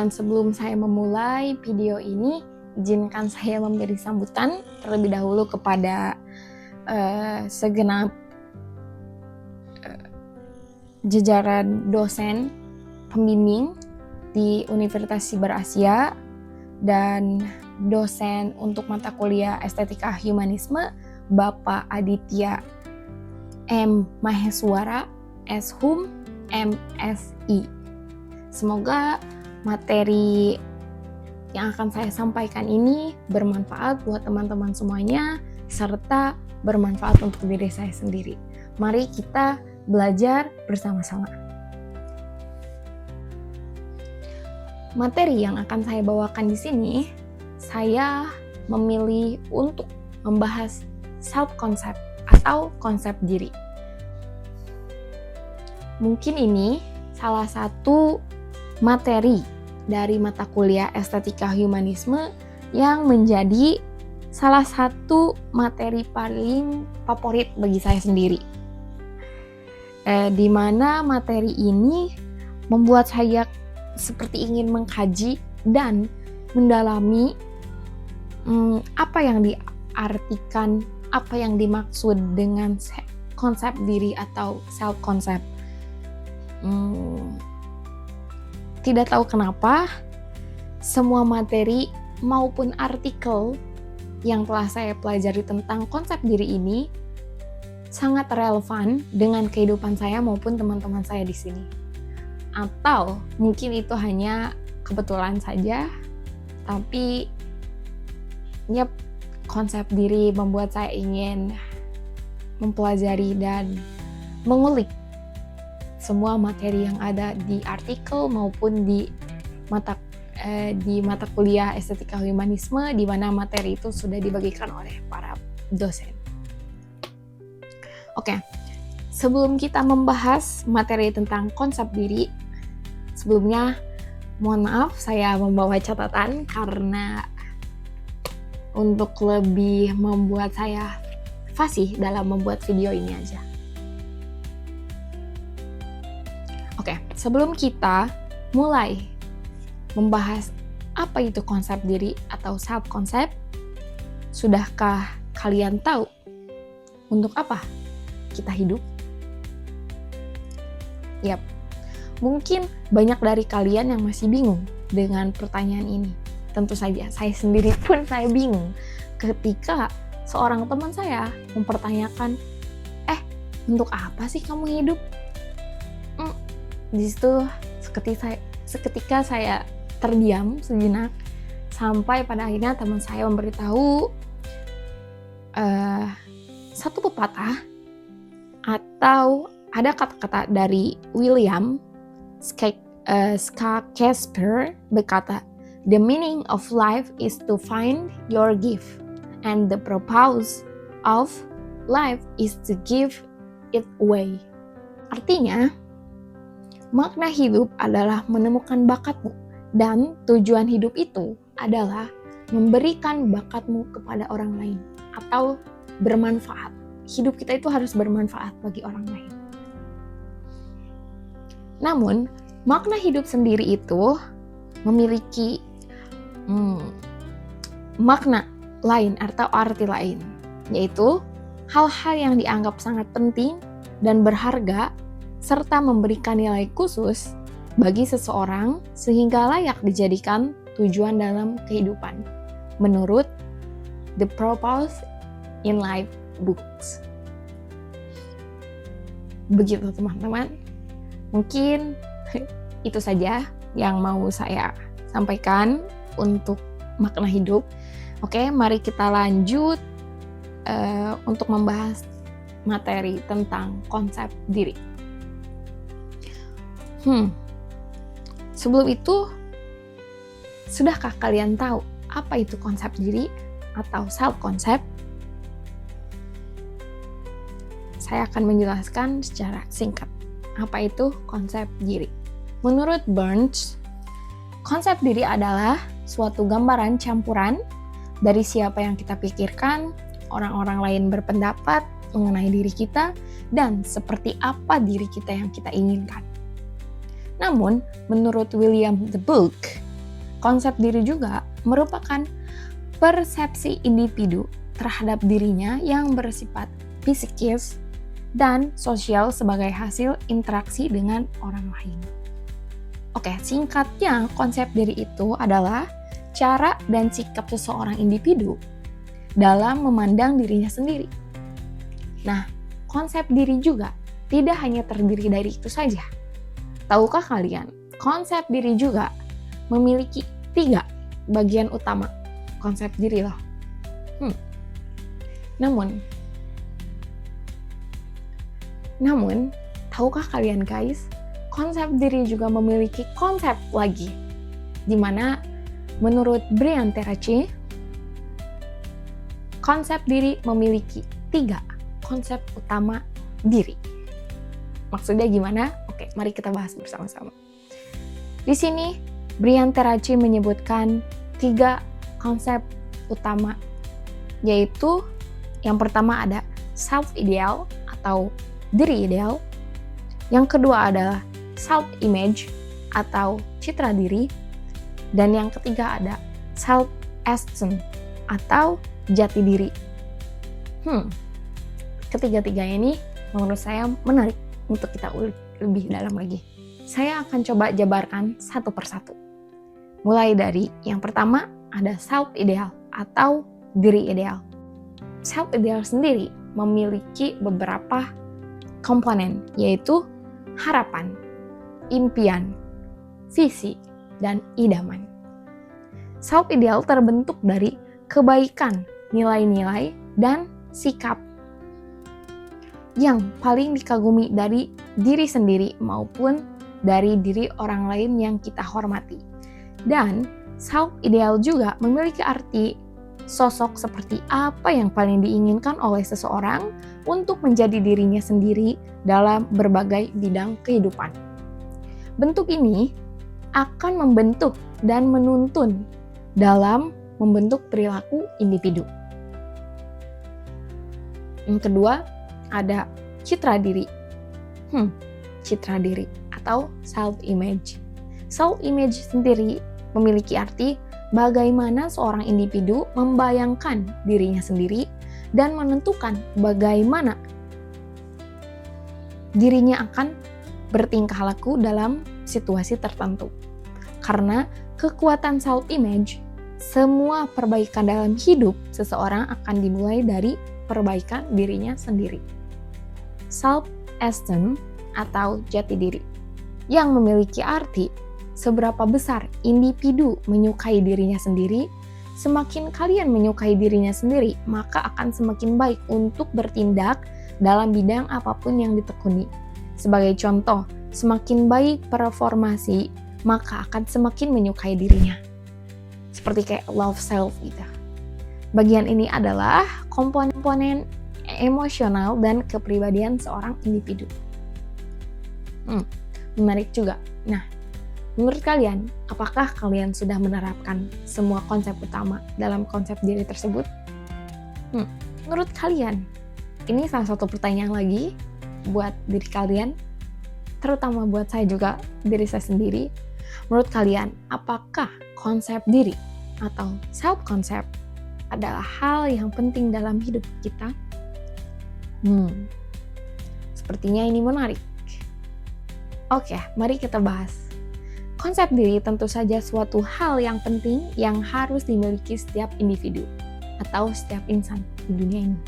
Dan sebelum saya memulai video ini, izinkan saya memberi sambutan terlebih dahulu kepada segenap jajaran dosen pembimbing di Universitas Siber Asia dan dosen untuk mata kuliah Estetika Humanisme Bapak Aditya M. Maheswara, S.Hum, M.Si. Semoga materi yang akan saya sampaikan ini bermanfaat buat teman-teman semuanya serta bermanfaat untuk diri saya sendiri. Mari kita belajar bersama-sama. Materi yang akan saya bawakan di sini, saya memilih untuk membahas self-concept atau konsep diri. Mungkin ini salah satu materi dari mata kuliah Estetika Humanisme yang menjadi salah satu materi paling favorit bagi saya sendiri. Di mana materi ini membuat saya seperti ingin mengkaji dan mendalami apa yang diartikan, apa yang dimaksud dengan konsep diri atau self-concept. Tidak tahu kenapa, semua materi maupun artikel yang telah saya pelajari tentang konsep diri ini sangat relevan dengan kehidupan saya maupun teman-teman saya di sini. Atau mungkin itu hanya kebetulan saja, tapi konsep diri membuat saya ingin mempelajari dan mengulik semua materi yang ada di artikel maupun di mata kuliah Estetika Humanisme, di mana materi itu sudah dibagikan oleh para dosen. Oke, sebelum kita membahas materi tentang konsep diri, sebelumnya mohon maaf saya membawa catatan karena untuk lebih membuat saya fasih dalam membuat video ini aja. Oke, sebelum kita mulai membahas apa itu konsep diri atau self-concept, sudahkah kalian tahu untuk apa kita hidup? Yap, mungkin banyak dari kalian yang masih bingung dengan pertanyaan ini. Tentu saja, saya sendiri pun saya bingung ketika seorang teman saya mempertanyakan, untuk apa sih kamu hidup? Di situ seketika saya terdiam sejenak, sampai pada akhirnya teman saya memberitahu satu pepatah atau ada kata-kata dari William Shakespeare berkata, "The meaning of life is to find your gift, and the purpose of life is to give it away." Artinya, makna hidup adalah menemukan bakatmu, dan tujuan hidup itu adalah memberikan bakatmu kepada orang lain atau bermanfaat. Hidup kita itu harus bermanfaat bagi orang lain. Namun, makna hidup sendiri itu memiliki makna lain atau arti lain, yaitu hal-hal yang dianggap sangat penting dan berharga serta memberikan nilai khusus bagi seseorang sehingga layak dijadikan tujuan dalam kehidupan menurut The Purpose in Life books. Begitu teman-teman, mungkin itu saja yang mau saya sampaikan untuk makna hidup. Oke, mari kita lanjut untuk membahas materi tentang konsep diri. Sebelum itu, sudahkah kalian tahu apa itu konsep diri atau self-concept? Saya akan menjelaskan secara singkat apa itu konsep diri. Menurut Burns, konsep diri adalah suatu gambaran campuran dari siapa yang kita pikirkan, orang-orang lain berpendapat mengenai diri kita, dan seperti apa diri kita yang kita inginkan. Namun, menurut William the Book, konsep diri juga merupakan persepsi individu terhadap dirinya yang bersifat psikis dan sosial sebagai hasil interaksi dengan orang lain. Oke, singkatnya konsep diri itu adalah cara dan sikap seseorang individu dalam memandang dirinya sendiri. Nah, konsep diri juga tidak hanya terdiri dari itu saja. Tahukah kalian, konsep diri juga memiliki 3 bagian utama konsep diri loh. Namun, tahukah kalian guys, konsep diri juga memiliki konsep lagi, di mana menurut Brian Teracci, konsep diri memiliki 3 konsep utama diri. Maksudnya gimana? Oke, mari kita bahas bersama-sama. Di sini, Brian Teracci menyebutkan 3 konsep utama, yaitu yang pertama ada self-ideal atau diri ideal, yang kedua adalah self-image atau citra diri, dan yang ketiga ada self-esteem atau jati diri. Ketiga-tiga ini menurut saya menarik untuk kita ulik lebih dalam lagi. Saya akan coba jabarkan satu persatu. Mulai dari yang pertama ada self-ideal atau diri ideal. Self-ideal sendiri memiliki beberapa komponen, yaitu harapan, impian, visi, dan idaman. Self-ideal terbentuk dari kebaikan, nilai-nilai, dan sikap yang paling dikagumi dari diri sendiri maupun dari diri orang lain yang kita hormati. Dan self-ideal juga memiliki arti sosok seperti apa yang paling diinginkan oleh seseorang untuk menjadi dirinya sendiri dalam berbagai bidang kehidupan. Bentuk ini akan membentuk dan menuntun dalam membentuk perilaku individu. Yang kedua, ada citra diri. Citra diri atau self-image. Self-image sendiri memiliki arti bagaimana seorang individu membayangkan dirinya sendiri dan menentukan bagaimana dirinya akan bertingkah laku dalam situasi tertentu. Karena kekuatan self-image, semua perbaikan dalam hidup seseorang akan dimulai dari perbaikan dirinya sendiri. Self-esteem atau jati diri yang memiliki arti seberapa besar individu menyukai dirinya sendiri. Semakin kalian menyukai dirinya sendiri, maka akan semakin baik untuk bertindak dalam bidang apapun yang ditekuni. Sebagai contoh, semakin baik performasi, maka akan semakin menyukai dirinya. Seperti kayak love self gitu. Bagian ini adalah komponen emosional dan kepribadian seorang individu. Menarik juga. Nah, menurut kalian, apakah kalian sudah menerapkan semua konsep utama dalam konsep diri tersebut? Menurut kalian, ini salah satu pertanyaan lagi buat diri kalian, terutama buat saya juga, diri saya sendiri. Menurut kalian, apakah konsep diri atau self-concept adalah hal yang penting dalam hidup kita? Sepertinya ini menarik. Oke, mari kita bahas. Konsep diri tentu saja suatu hal yang penting yang harus dimiliki setiap individu atau setiap insan di dunia ini.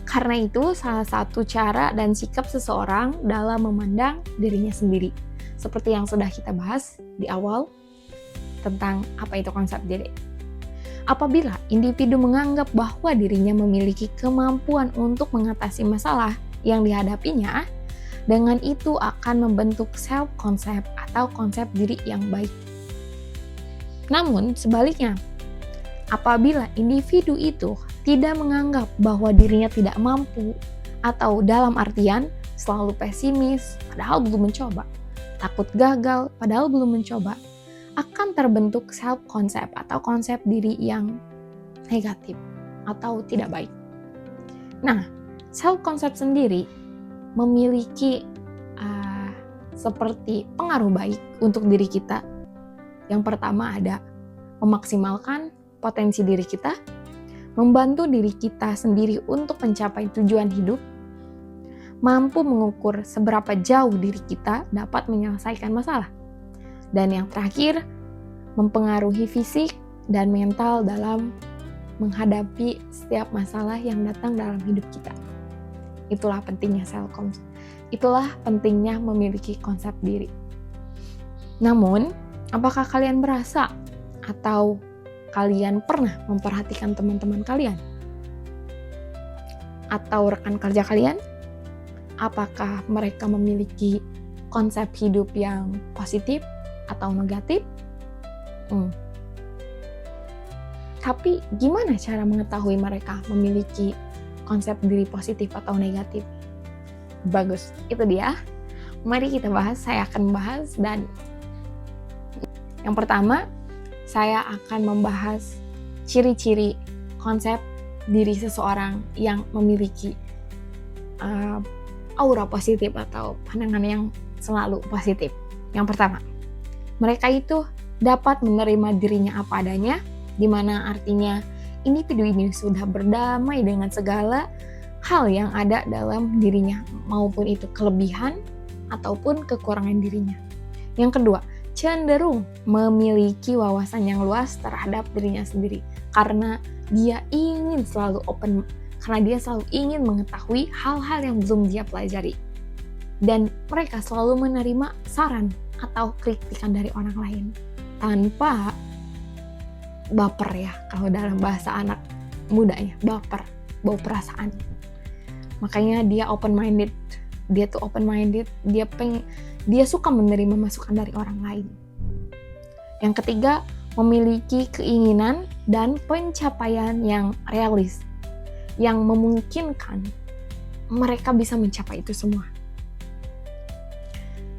Karena itu salah satu cara dan sikap seseorang dalam memandang dirinya sendiri. Seperti yang sudah kita bahas di awal tentang apa itu konsep diri. Apabila individu menganggap bahwa dirinya memiliki kemampuan untuk mengatasi masalah yang dihadapinya, dengan itu akan membentuk self-concept atau konsep diri yang baik. Namun sebaliknya, apabila individu itu tidak menganggap bahwa dirinya tidak mampu atau dalam artian selalu pesimis padahal belum mencoba, takut gagal padahal belum mencoba, akan terbentuk self-concept atau konsep diri yang negatif atau tidak baik. Nah, self-concept sendiri memiliki seperti pengaruh baik untuk diri kita Yang pertama ada memaksimalkan potensi diri kita, membantu diri kita sendiri untuk mencapai tujuan hidup, mampu mengukur seberapa jauh diri kita dapat menyelesaikan masalah. Dan yang terakhir, mempengaruhi fisik dan mental dalam menghadapi setiap masalah yang datang dalam hidup kita. Itulah pentingnya self-concept. Itulah pentingnya memiliki konsep diri. Namun, apakah kalian merasa atau kalian pernah memperhatikan teman-teman kalian? Atau rekan kerja kalian? Apakah mereka memiliki konsep hidup yang positif atau negatif? Tapi gimana cara mengetahui mereka memiliki konsep diri positif atau negatif? Bagus, itu dia. Mari kita bahas, saya akan membahas. Dan yang pertama, saya akan membahas ciri-ciri konsep diri seseorang yang memiliki aura positif atau pandangan yang selalu positif. Yang pertama, mereka itu dapat menerima dirinya apa adanya, di mana artinya individu ini sudah berdamai dengan segala hal yang ada dalam dirinya, maupun itu kelebihan ataupun kekurangan dirinya. Yang kedua, cenderung memiliki wawasan yang luas terhadap dirinya sendiri, karena dia selalu ingin mengetahui hal-hal yang belum dia pelajari. Dan mereka selalu menerima saran atau kritikan dari orang lain tanpa baper ya, kalau dalam bahasa anak mudanya, baper, bawa perasaan. Makanya dia open-minded, dia suka menerima masukan dari orang lain. Yang ketiga, memiliki keinginan dan pencapaian yang realis, yang memungkinkan mereka bisa mencapai itu semua.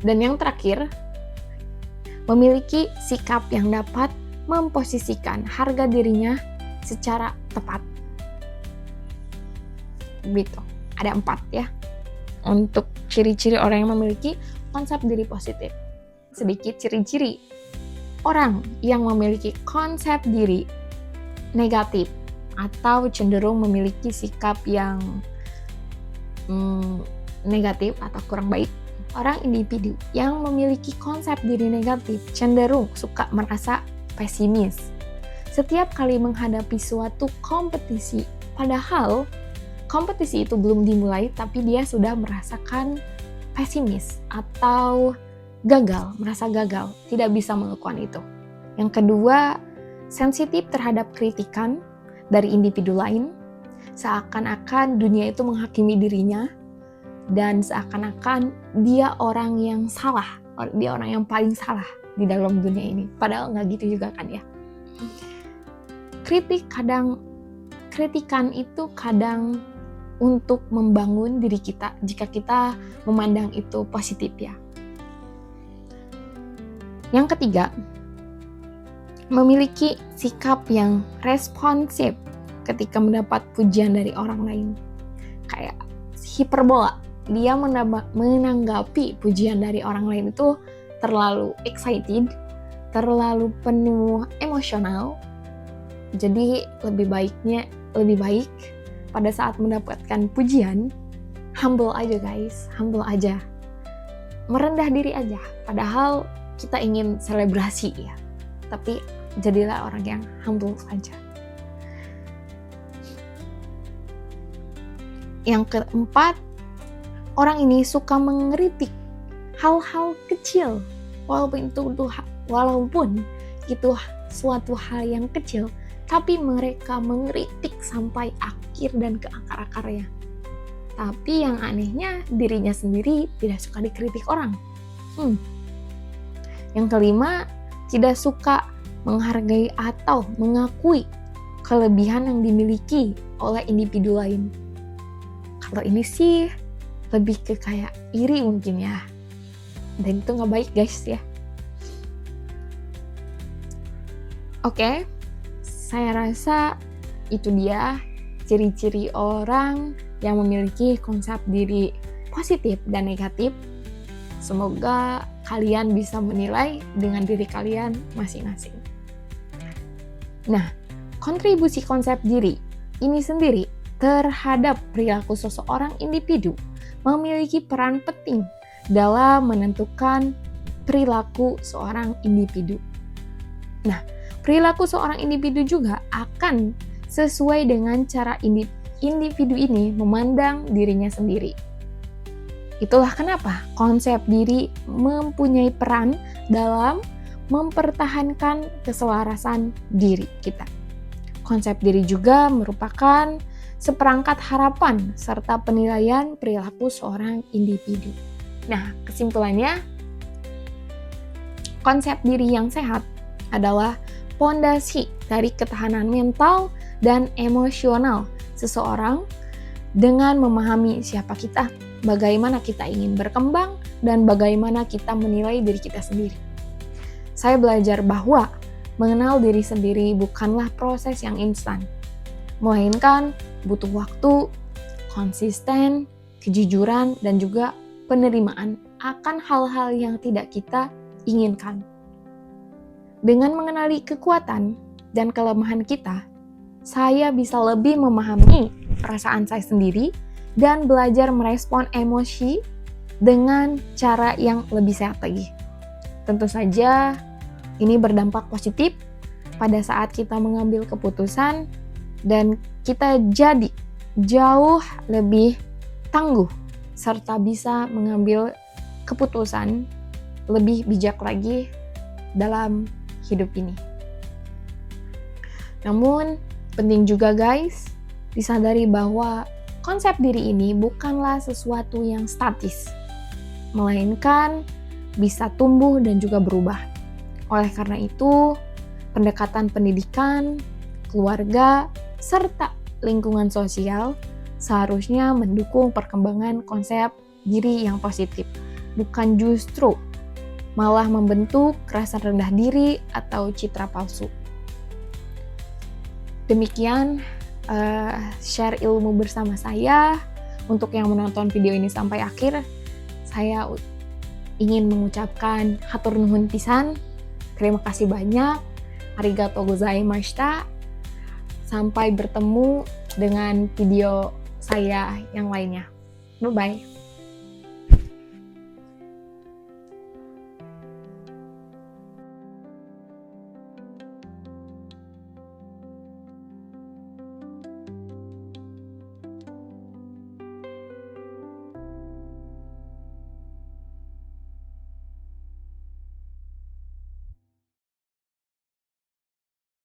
Dan yang terakhir, memiliki sikap yang dapat memposisikan harga dirinya secara tepat. Begitu. Ada 4 ya untuk ciri-ciri orang yang memiliki konsep diri positif. Sedikit ciri-ciri orang yang memiliki konsep diri negatif atau cenderung memiliki sikap yang negatif atau kurang baik. Orang individu yang memiliki konsep diri negatif cenderung suka merasa pesimis setiap kali menghadapi suatu kompetisi, padahal kompetisi itu belum dimulai, tapi dia sudah merasakan pesimis atau merasa gagal, tidak bisa melakukan itu. Yang kedua, sensitif terhadap kritikan dari individu lain, seakan-akan dunia itu menghakimi dirinya, dan seakan-akan dia orang yang salah, dia orang yang paling salah di dalam dunia ini. Padahal nggak gitu juga kan ya. Kritikan itu kadang untuk membangun diri kita jika kita memandang itu positif ya. Yang ketiga, memiliki sikap yang responsif ketika mendapat pujian dari orang lain. Kayak hiperbola, dia menanggapi pujian dari orang lain itu terlalu excited, terlalu penuh emosional. Jadi lebih baik pada saat mendapatkan pujian, humble aja guys, humble aja. Merendah diri aja, padahal kita ingin selebrasi ya. Tapi jadilah orang yang humble saja. Yang keempat, orang ini suka mengkritik hal-hal kecil, walaupun itu suatu hal yang kecil, tapi mereka mengkritik sampai akhir dan ke akar-akarnya. Tapi yang anehnya, dirinya sendiri tidak suka dikritik orang. Yang kelima, tidak suka menghargai atau mengakui kelebihan yang dimiliki oleh individu lain. Kalau ini sih lebih ke kayak iri mungkin ya. Dan itu gak baik guys ya. Oke, saya rasa itu dia ciri-ciri orang yang memiliki konsep diri positif dan negatif. Semoga kalian bisa menilai dengan diri kalian masing-masing. Nah, kontribusi konsep diri ini sendiri terhadap perilaku seseorang individu memiliki peran penting dalam menentukan perilaku seorang individu. Nah, perilaku seorang individu juga akan sesuai dengan cara individu ini memandang dirinya sendiri. Itulah kenapa konsep diri mempunyai peran dalam mempertahankan keselarasan diri kita. Konsep diri juga merupakan seperangkat harapan serta penilaian perilaku seorang individu. Nah, kesimpulannya, konsep diri yang sehat adalah pondasi dari ketahanan mental dan emosional seseorang dengan memahami siapa kita, bagaimana kita ingin berkembang, dan bagaimana kita menilai diri kita sendiri. Saya belajar bahwa mengenal diri sendiri bukanlah proses yang instan, melainkan butuh waktu, konsisten, kejujuran, dan juga penerimaan akan hal-hal yang tidak kita inginkan. Dengan mengenali kekuatan dan kelemahan kita, saya bisa lebih memahami perasaan saya sendiri dan belajar merespon emosi dengan cara yang lebih sehat lagi. Tentu saja ini berdampak positif pada saat kita mengambil keputusan dan kita jadi jauh lebih tangguh serta bisa mengambil keputusan lebih bijak lagi dalam hidup ini. Namun penting juga guys, disadari bahwa konsep diri ini bukanlah sesuatu yang statis, melainkan bisa tumbuh dan juga berubah. Oleh karena itu, pendekatan pendidikan, keluarga, serta lingkungan sosial seharusnya mendukung perkembangan konsep diri yang positif, bukan justru malah membentuk rasa rendah diri atau citra palsu. Demikian share ilmu bersama saya. Untuk yang menonton video ini sampai akhir, saya ingin mengucapkan hatur nuhun pisan. Terima kasih banyak. Arigatou gozaimashita. Sampai bertemu dengan video saya yang lainnya. Bye-bye.